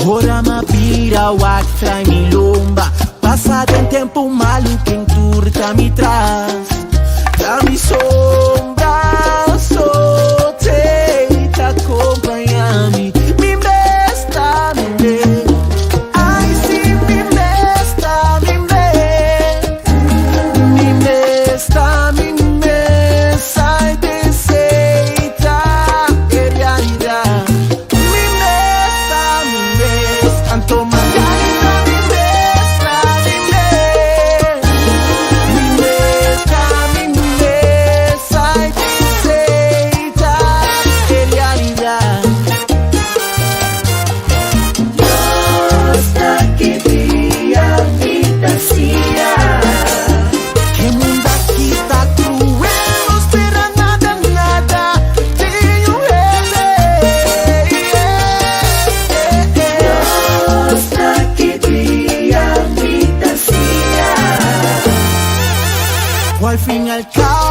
Ora ma pira wak fly mi lomba. Passado um tempo malo quem turta me traz. Da mi sombra soltei te acompanhar-me. Me besta, me besta. Ai sim, me besta, me besta. Me besta, me besta. Ai desceita, é realidade. Me besta, me besta. Anto Margarida, me besta, me besta. Me besta, me besta. Ai desceita, é realidade. Gosta que dia fantasia. Que mundo aqui tá cruel, não espera nada, nada. Tenho Gosta que dia fantasia. O al fin y al cabo